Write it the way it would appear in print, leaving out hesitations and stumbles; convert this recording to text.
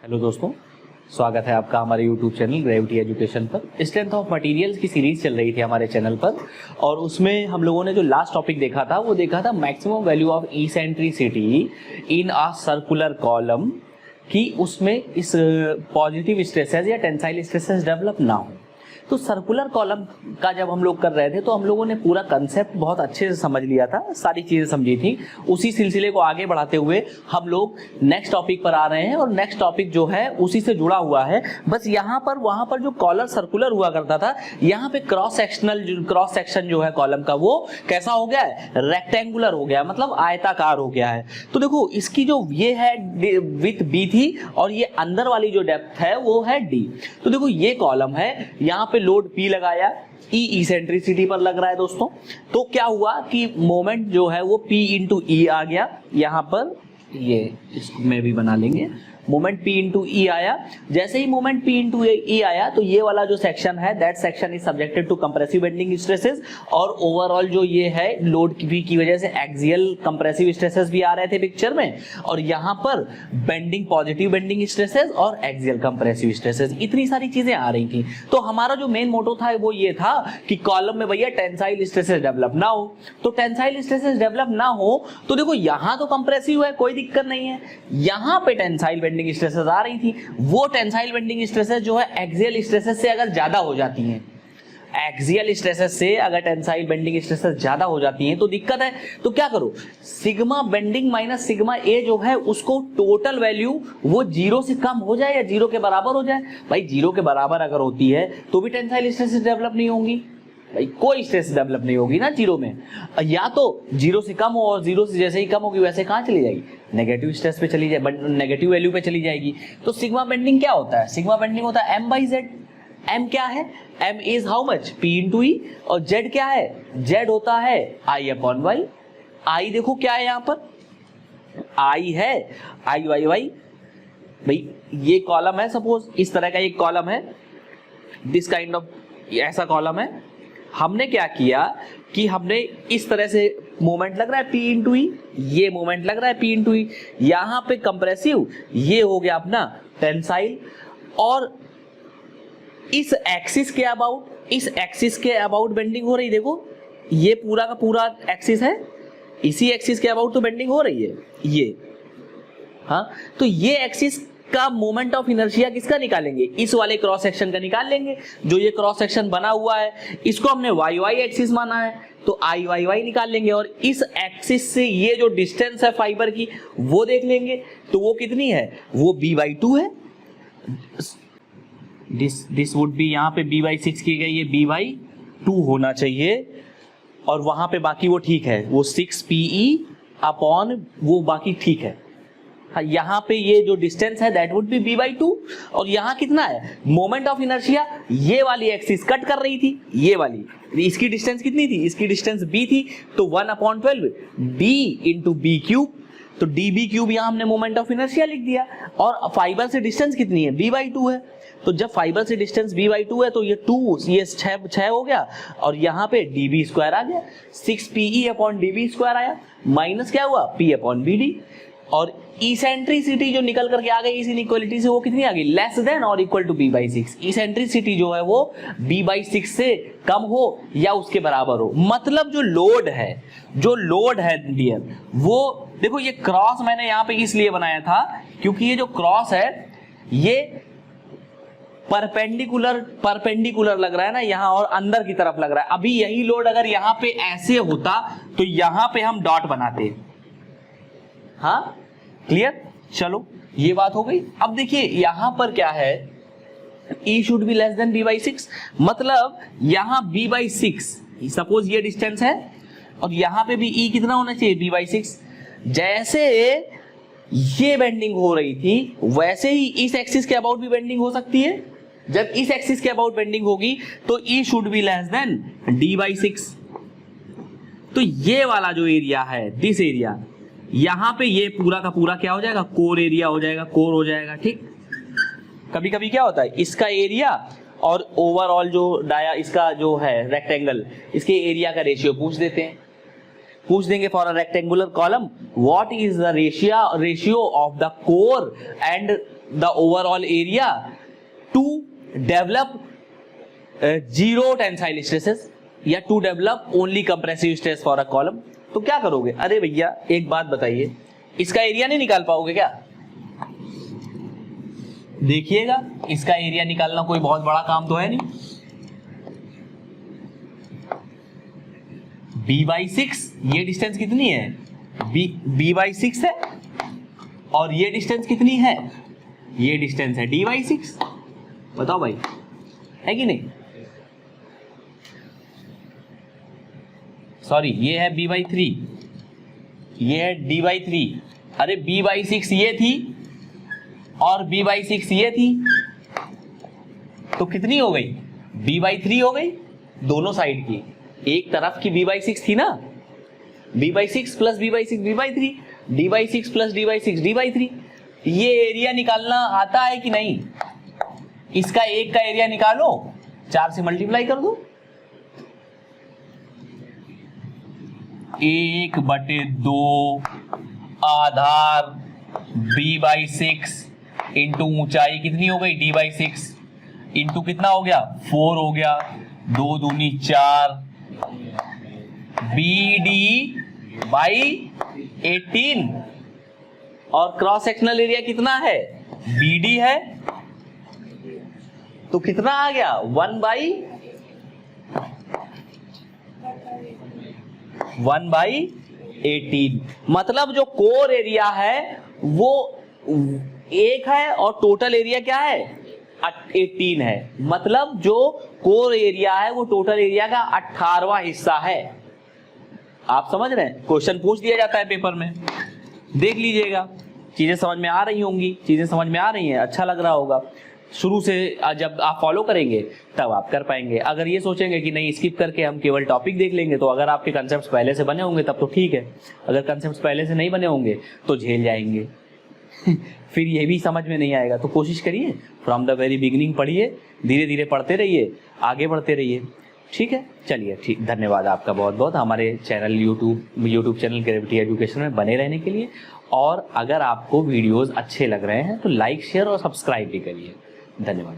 Hello दोस्तों, स्वागत है आपका हमारे यूट्यूब चैनल ग्रेविटी एजुकेशन पर। स्ट्रेंथ ऑफ मटेरियल्स की सीरीज चल रही थी हमारे चैनल पर और उसमें हम लोगों ने जो लास्ट टॉपिक देखा था वो देखा था maximum value of eccentricity in a circular column कि उसमें इस पॉजिटिव स्ट्रेसेस या टेंसाइल स्ट्रेसेस डेवलप ना हो। तो सर्कुलर कॉलम का जब हम लोग कर रहे थे तो हम लोगों ने पूरा कंसेप्ट बहुत अच्छे से समझ लिया था, सारी चीज़ें समझी थी। उसी सिलसिले को आगे बढ़ाते हुए हम लोग नेक्स्ट टॉपिक पर आ रहे हैं और नेक्स्ट टॉपिक जो है उसी से जुड़ा हुआ है। बस यहाँ पर वहाँ पर जो कॉलर सर्कुलर हुआ करता था, यहाँ पे क्रॉस सेक्शन जो है कॉलम का वो कैसा हो गया है, रेक्टेंगुलर हो गया, मतलब आयताकार हो गया है। तो देखो इसकी जो ये है विथ बी थी और ये अंदर वाली जो डेप्थ है वो है डी। तो देखो ये कॉलम है, यहाँ पे लोड P लगाया, E इसेंट्रिसिटी पर लग रहा है दोस्तों। तो क्या हुआ कि मोमेंट जो है वो P इंटू E आ गया। यहाँ पर ये इसमें भी बना लेंगे, मोमेंट P इंटू E आया। जैसे ही मोमेंट P इंटू E आया तो ये वाला जो सेक्शन है that section is subjected to compressive bending stresses और ओवरऑल जो ये है लोड की वजह से एक्सियल कंप्रेसिव स्ट्रेसेस भी आ रहे थे पिक्चर में और यहाँ पर बेंडिंग पॉजिटिव बेंडिंग स्ट्रेसेस और एक्सियल कंप्रेसिव स्ट्रेसेस, इतनी सारी चीजें आ रही थी। तो हमारा जो मेन मोटो था वो ये था कि कॉलम में भैया टेंसाइल स्ट्रेसेस डेवलप ना हो। तो टेंसाइल स्ट्रेसेस डेवलप ना हो तो देखो यहाँ तो कंप्रेसिव है, कोई दिक्कत नहीं है, यहाँ पे टेंसाइल बेंडिंग स्ट्रेसेस आ रही थी। वो टेंसाइल बेंडिंग स्ट्रेसेस जो है एक्सियल स्ट्रेसेस से अगर ज्यादा हो जाती हैं, एक्सियल स्ट्रेसेस से अगर टेंसाइल बेंडिंग स्ट्रेसेस ज्यादा हो जाती हैं तो दिक्कत है। तो क्या करो, सिग्मा बेंडिंग माइनस सिग्मा ए जो है उसको टोटल वैल्यू वो जीरो से कम हो जाए या जीरो के बराबर हो जाए। भाई जीरो के बराबर अगर होती है तो भी टेंसाइल स्ट्रेसेस डेवलप नहीं होंगी, भाई कोई स्ट्रेस डेवलप नहीं होगी ना जीरो में। या तो जीरो से कम हो और जीरो से जैसे ही कम होगी वैसे कहाँ चली जाएगी, नेगेटिव स्ट्रेस पे चली जाए, नेगेटिव वैल्यू पे चली जाएगी। तो सिग्मा बेंडिंग क्या होता है, सिग्मा बेंडिंग होता है m बाई जेड। m क्या है, m is how much, p into E, और z क्या है, z होता है i अपॉन वाई। i देखो क्या है यहाँ पर, i है i वाई वाई। भाई ये कॉलम है, सपोज इस तरह का एक कॉलम है, दिस काइंड ऑफ ऐसा कॉलम है। हमने क्या किया कि हमने इस तरह से मोमेंट लग रहा है P इंटू ई, ये मोमेंट लग रहा है P इंटू ई, यहाँ पे कंप्रेसिव, ये हो गया अपना टेंसाइल। और इस एक्सिस के अबाउट बेंडिंग हो रही, देखो ये पूरा का पूरा एक्सिस है, इसी एक्सिस के अबाउट तो बेंडिंग हो रही है ये। हाँ, तो ये एक्सिस का मोमेंट ऑफ इनर्शिया किसका निकालेंगे, इस वाले क्रॉस सेक्शन का निकाल लेंगे। जो ये क्रॉस सेक्शन बना हुआ है इसको हमने वाई वाई एक्सिस माना है तो आई वाई वाई निकाल लेंगे और इस एक्सिस से ये जो डिस्टेंस है फाइबर की वो देख लेंगे। तो वो कितनी है, वो b बाई 2 है। दिस वुड बी, यहाँ पे b बाई 6 की गई, ये b बाई 2 होना चाहिए और वहां पे बाकी वो ठीक है, वो 6pe अपॉन वो बाकी ठीक है। यहाँ पे ये जो डिस्टेंस है that would be b by 2 और यहाँ कितना है, मोमेंट ऑफ इनर्शिया ये वाली एक्सिस कट कर रही थी, ये वाली, इसकी डिस्टेंस कितनी थी, इसकी डिस्टेंस b थी तो 1/12 d इंटू बी क्यूब। तो db क्यूब यहाँ हमने मोमेंट ऑफ इनर्शिया लिख दिया और फाइबर से डिस्टेंस कितनी है, b बाई 2 है। तो जब फाइबर से डिस्टेंस b बाई 2 है तो ये 2, ये 6 हो गया और यहाँ पे db स्क्वायर आ गया, 6pe अपॉन db स्क्वायर आया, माइनस क्या हुआ, p अपॉन bd। और इसेंट्रिसिटी जो निकल करके आ गई इस इनइक्वालिटी से वो कितनी आ गई, लेस देन और equal to b by 6। Eccentricity जो है वो b बाई 6 से कम हो या उसके बराबर हो। मतलब जो लोड है डियर, वो देखो ये क्रॉस मैंने यहाँ पे इसलिए बनाया था क्योंकि ये जो क्रॉस है ये परपेंडिकुलर लग रहा है ना यहाँ और अंदर की तरफ लग रहा है। अभी यही लोड अगर यहाँ पे ऐसे होता तो यहाँ पे हम डॉट बनाते। हाँ क्लियर, चलो ये बात हो गई। अब देखिए यहां पर क्या है, E should be less than b by 6, मतलब यहां b बाई 6, सपोज ये डिस्टेंस है और यहां पे भी E कितना होना चाहिए, b बाई 6। जैसे ये बेंडिंग हो रही थी वैसे ही इस एक्सिस के अबाउट भी बेंडिंग हो सकती है। जब इस एक्सिस के अबाउट बेंडिंग होगी तो E should be less than d by 6। तो ये वाला जो एरिया है, दिस एरिया, यहां पे ये पूरा का पूरा क्या हो जाएगा, कोर एरिया हो जाएगा, कोर हो जाएगा। ठीक, कभी कभी क्या होता है इसका एरिया और ओवरऑल जो इसका जो है रेक्टेंगल, इसके एरिया का रेशियो पूछ देते हैं। पूछ देंगे for a rectangular column what is the ratio of the core and the overall area to develop zero tensile stresses या to develop only compressive stress for a column. तो क्या करोगे? अरे भैया एक बात बताइए, इसका एरिया नहीं निकाल पाओगे क्या? देखिएगा, इसका एरिया निकालना कोई बहुत बड़ा काम तो है नहीं। b/6, ये डिस्टेंस कितनी है? b/6 है, और ये डिस्टेंस कितनी है? ये डिस्टेंस है d/6। बताओ भाई, है कि नहीं? सॉरी, ये है b/3, ये है d/3। अरे b/6 ये थी और b/6 ये थी, तो कितनी हो गई? b/3 हो गई दोनों साइड की। एक तरफ की b/6 थी ना, b/6 plus b/6 b/3, d/6 plus d/6 d/3। ये एरिया निकालना आता है कि नहीं? इसका एक का एरिया निकालो, 4 से मल्टीप्लाई कर दो। 1/2 आधार b/6 इंटू ऊंचाई कितनी हो गई? d/6 इंटू कितना हो गया? 4 हो गया, 2 दूनी 4, BD/18। और क्रॉस सेक्शनल एरिया कितना है? BD है, तो कितना आ गया? 1/18। मतलब जो कोर एरिया है वो 1 है और टोटल एरिया क्या है? 18 है। मतलब जो कोर एरिया है वो टोटल एरिया का 18वां हिस्सा है। आप समझ रहे हैं? क्वेश्चन पूछ दिया जाता है पेपर में, देख लीजिएगा। चीजें समझ में आ रही होंगी, चीजें समझ में आ रही हैं, अच्छा लग रहा होगा। शुरू से जब आप फॉलो करेंगे तब आप कर पाएंगे। अगर ये सोचेंगे कि नहीं स्किप करके हम केवल टॉपिक देख लेंगे, तो अगर आपके कंसेप्ट पहले से बने होंगे तब तो ठीक है, अगर कंसेप्ट पहले से नहीं बने होंगे तो झेल जाएंगे फिर ये भी समझ में नहीं आएगा। तो कोशिश करिए, फ्रॉम द वेरी बिगिनिंग पढ़िए, धीरे धीरे पढ़ते रहिए, आगे बढ़ते रहिए। ठीक है, चलिए ठीक, धन्यवाद आपका बहुत बहुत हमारे channel YouTube channel gravity education में बने रहने के लिए। और अगर आपको वीडियोस अच्छे लग रहे हैं तो लाइक, शेयर और सब्सक्राइब भी करिए। धन्यवाद।